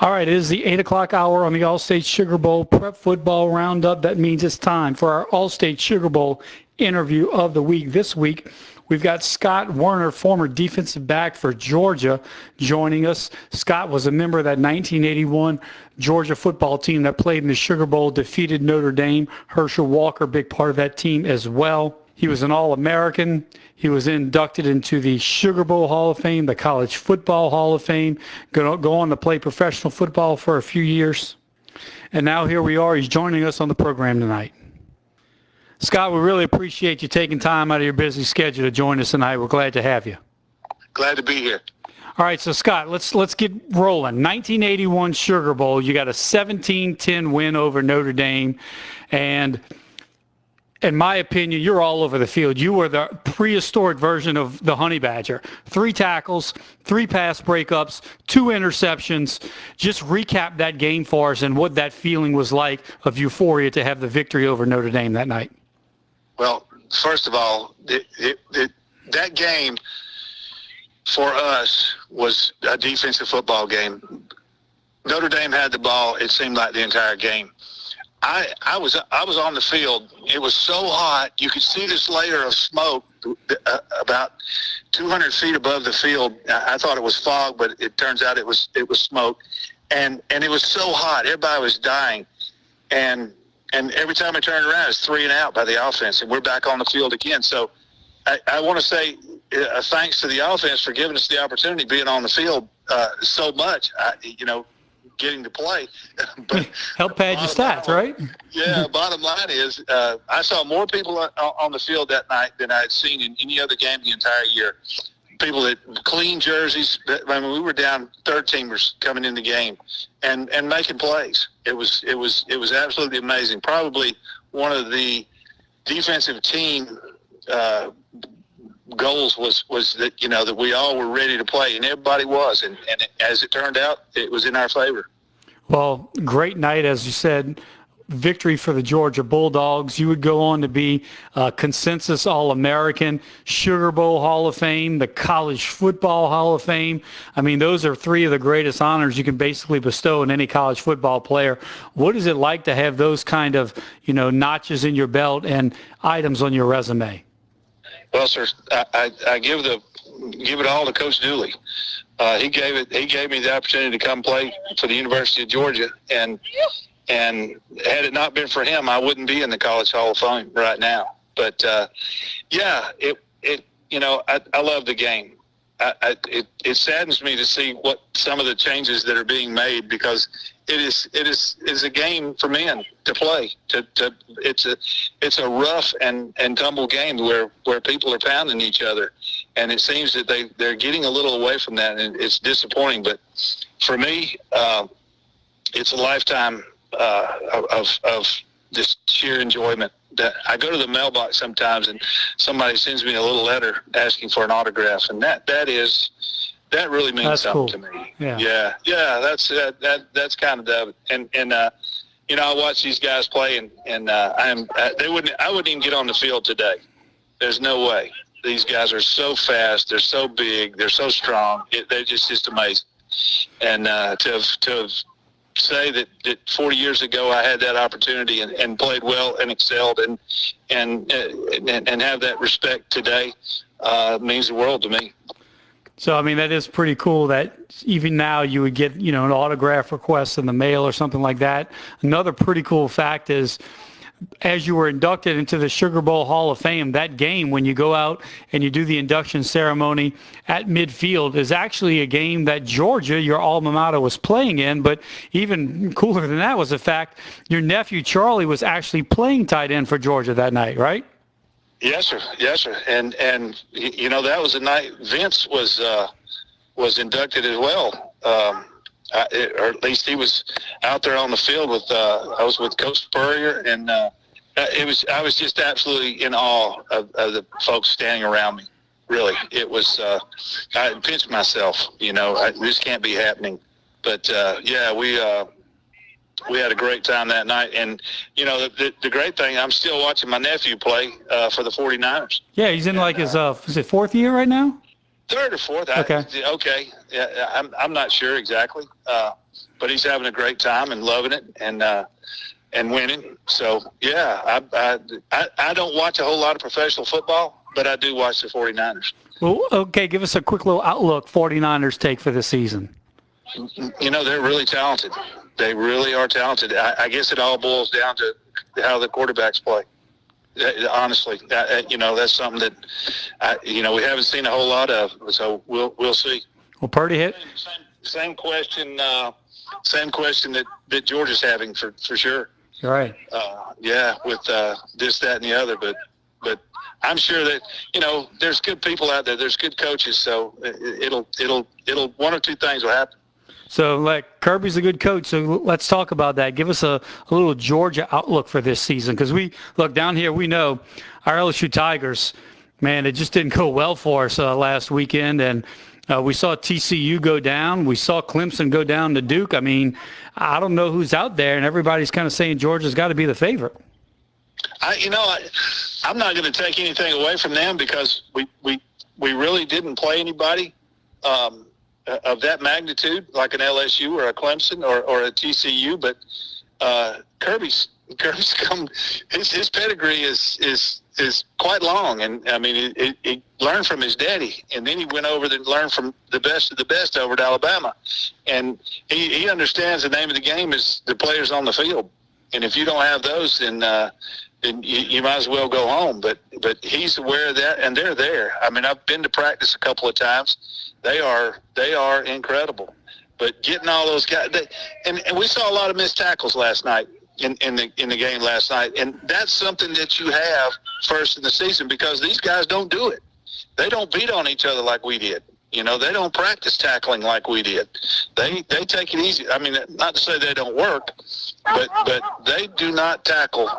All right, it is the 8 o'clock hour on the Allstate Sugar Bowl Prep Football Roundup. That means it's time for our Allstate Sugar Bowl interview of the week. This week, we've got Scott Woerner, former defensive back for Georgia, joining us. Scott was a member of that 1981 Georgia football team that played in the Sugar Bowl, defeated Notre Dame. Herschel Walker, big part of that team as well. He was an All-American. He was inducted into the Sugar Bowl Hall of Fame, the College Football Hall of Fame, go on to play professional football for a few years. And now here we are. He's joining us on the program tonight. Scott, we really appreciate you taking time out of your busy schedule to join us tonight. We're glad to have you. Glad to be here. All right, so Scott, let's get rolling. 1981 Sugar Bowl, you got a 17-10 win over Notre Dame, and in my opinion, you're all over the field. You were the prehistoric version of the Honey Badger. 3 tackles, 3 pass breakups, 2 interceptions. Just recap that game for us and what that feeling was like of euphoria to have the victory over Notre Dame that night. Well, first of all, that game for us was a defensive football game. Notre Dame had the ball, it seemed like the entire game. I was on the field. It was so hot. You could see this layer of smoke about 200 feet above the field. I thought it was fog, but it turns out it was smoke. And it was so hot. Everybody was dying. And every time I turned around, it's 3 and out by the offense, and we're back on the field again. So I want to say thanks to the offense for giving us the opportunity being on the field so much. Getting to play. But help pad your stats, right? Yeah, bottom line is I saw more people on the field that night than I had seen in any other game the entire year. People that clean jerseys. I mean, we were down third teamers coming in the game and making plays. It was absolutely amazing. Probably one of the defensive team goals was that that we all were ready to play, and everybody was, and as it turned out, it was in our favor. Well, great night, as you said. Victory for the Georgia Bulldogs. You would go on to be consensus All-American, Sugar Bowl Hall of Fame, the College Football Hall of Fame. I mean, those are 3 of the greatest honors you can basically bestow on any college football player. What is it like to have those kind of notches in your belt and items on your resume? Well, sir, I give it all to Coach Dooley. He gave me the opportunity to come play for the University of Georgia, and had it not been for him, I wouldn't be in the College Hall of Fame right now. But I love the game. It saddens me to see what some of the changes that are being made, because it is a game for men to play. It's a rough and tumble game where people are pounding each other, and it seems that they're getting a little away from that, and it's disappointing. But for me, it's a lifetime of this sheer enjoyment. That I go to the mailbox sometimes and somebody sends me a little letter asking for an autograph, and that really means that's something cool. to me. Yeah. That's kind of the and I watch these guys play, and I wouldn't even get on the field today. There's no way. These guys are so fast. They're so big. They're so strong. They're just amazing. And to have say that 40 years ago I had that opportunity and played well and excelled and have that respect today means the world to me. So, I mean, that is pretty cool that even now you would get, an autograph request in the mail or something like that. Another pretty cool fact is, as you were inducted into the Sugar Bowl Hall of Fame, that game, when you go out and you do the induction ceremony at midfield, is actually a game that Georgia, your alma mater, was playing in. But even cooler than that was the fact your nephew Charlie was actually playing tight end for Georgia that night, right? Yes, sir. And that was the night Vince was inducted as well. Or at least he was out there on the field with. I was with Coach Spurrier, and I was just absolutely in awe of the folks standing around me. Really, it was. I pinched myself. This can't be happening. But we had a great time that night, and the great thing, I'm still watching my nephew play for the 49ers. Yeah, he's in his is it 4th year right now? Third or fourth. Okay. Okay. Yeah, I'm not sure exactly. But he's having a great time and loving it and winning. So, yeah, I don't watch a whole lot of professional football, but I do watch the 49ers. Well, okay, give us a quick little outlook 49ers take for this season. You know, they're really talented. They really are talented. I guess it all boils down to how the quarterbacks play. Honestly, you know, that's something that, you know, we haven't seen a whole lot of. So we'll see. Well, Purdy hit. Same question that Georgia's having for sure. You're right. Yeah, with this, that, and the other. But I'm sure that, you know, there's good people out there. There's good coaches. So it'll one or two things will happen. So, like, Kirby's a good coach, so let's talk about that. Give us a little Georgia outlook for this season, because we look down here, we know our LSU Tigers, man, it just didn't go well for us last weekend, and we saw TCU go down. We saw Clemson go down to Duke. I mean, I don't know who's out there, and everybody's kind of saying Georgia's got to be the favorite. I'm not going to take anything away from them because we really didn't play anybody of that magnitude, like an LSU or a Clemson or a TCU. But Kirby's come. His pedigree is quite long, and I mean, he learned from his daddy, and then he went over and learned from the best of the best over at Alabama, and he understands the name of the game is the players on the field, and if you don't have those, then you might as well go home. But he's aware of that, and they're there. I mean, I've been to practice a couple of times. They are incredible. But getting all those guys, and we saw a lot of missed tackles last night in the game last night, and that's something that you have first in the season because these guys don't do it. They don't beat on each other like we did. You know, they don't practice tackling like we did. They take it easy. I mean, not to say they don't work, but they do not tackle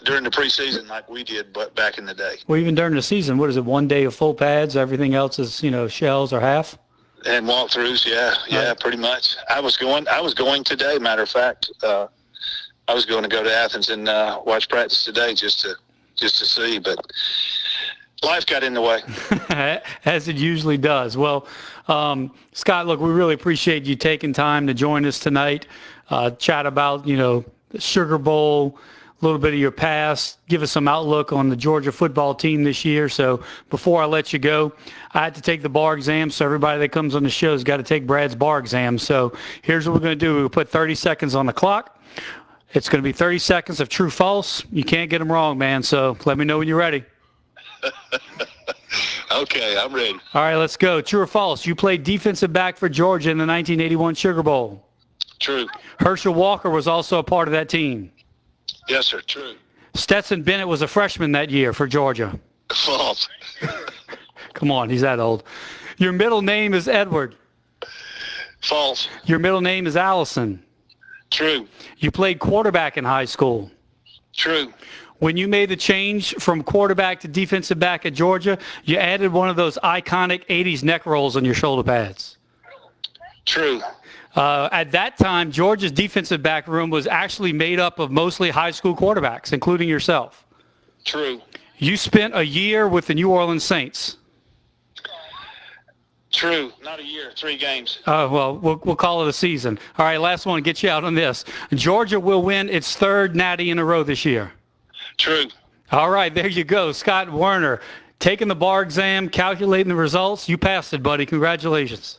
during the preseason like we did but back in the day. Well, even during the season, what is it, 1 day of full pads, everything else is, you know, shells or half? And walkthroughs, yeah, pretty much. I was going today, matter of fact. I was going to go to Athens and watch practice today just to see, but life got in the way. As it usually does. Well, Scott, look, we really appreciate you taking time to join us tonight, chat about, you know, the Sugar Bowl, a little bit of your past, give us some outlook on the Georgia football team this year. So before I let you go, I had to take the bar exam, so everybody that comes on the show has got to take Brad's bar exam. So here's what we're going to do. We'll put 30 seconds on the clock. It's going to be 30 seconds of true false. You can't get them wrong, man. So let me know when you're ready. Okay, I'm ready. All right, let's go. True or false? You played defensive back for Georgia in the 1981 Sugar Bowl. True. Herschel Walker was also a part of that team. Yes, sir. True. Stetson Bennett was a freshman that year for Georgia. False. Come on, he's that old. Your middle name is Edward. False. Your middle name is Allison. True. You played quarterback in high school. True. When you made the change from quarterback to defensive back at Georgia, you added one of those iconic 80s neck rolls on your shoulder pads. True. At that time, Georgia's defensive back room was actually made up of mostly high school quarterbacks, including yourself. True. You spent a year with the New Orleans Saints. True. Not a year, 3 games. Well, we'll call it a season. All right, last one. Get you out on this. Georgia will win its 3rd natty in a row this year. True. All right, there you go. Scott Woerner, taking the bar exam, calculating the results. You passed it, buddy. Congratulations.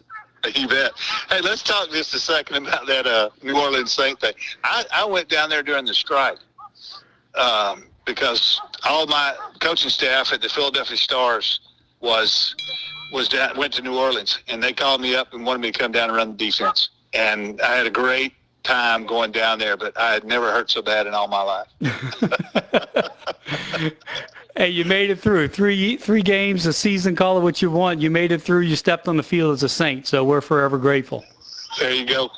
You bet. Hey, let's talk just a second about that New Orleans Saint thing. I went down there during the strike because all my coaching staff at the Philadelphia Stars went to New Orleans, and they called me up and wanted me to come down and run the defense. And I had a great time going down there, but I had never hurt so bad in all my life. Hey, you made it through. Three games, a season, call it what you want. You made it through. You stepped on the field as a Saint, so we're forever grateful. There you go.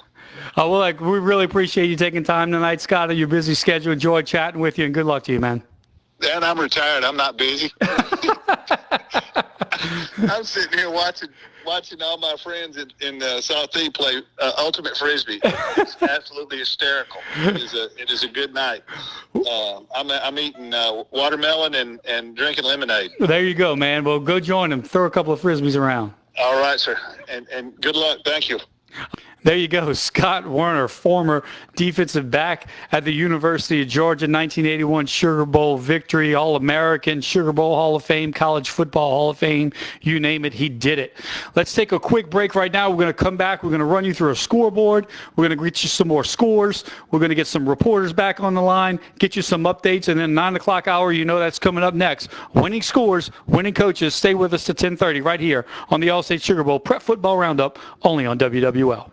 Well, we really appreciate you taking time tonight, Scott, on your busy schedule. Enjoyed chatting with you, and good luck to you, man. And I'm retired. I'm not busy. I'm sitting here watching all my friends in Southeast play ultimate frisbee. It's absolutely hysterical. It is a good night. I'm eating watermelon and drinking lemonade. There you go, man. Well, go join them. Throw a couple of frisbees around. All right, sir. And good luck. Thank you. There you go, Scott Woerner, former defensive back at the University of Georgia, 1981 Sugar Bowl victory, All-American, Sugar Bowl Hall of Fame, College Football Hall of Fame, you name it, he did it. Let's take a quick break right now. We're going to come back. We're going to run you through a scoreboard. We're going to get you some more scores. We're going to get some reporters back on the line, get you some updates, and then 9 o'clock hour, you know that's coming up next. Winning scores, winning coaches. Stay with us to 10:30 right here on the Allstate Sugar Bowl Prep Football Roundup, only on WWL.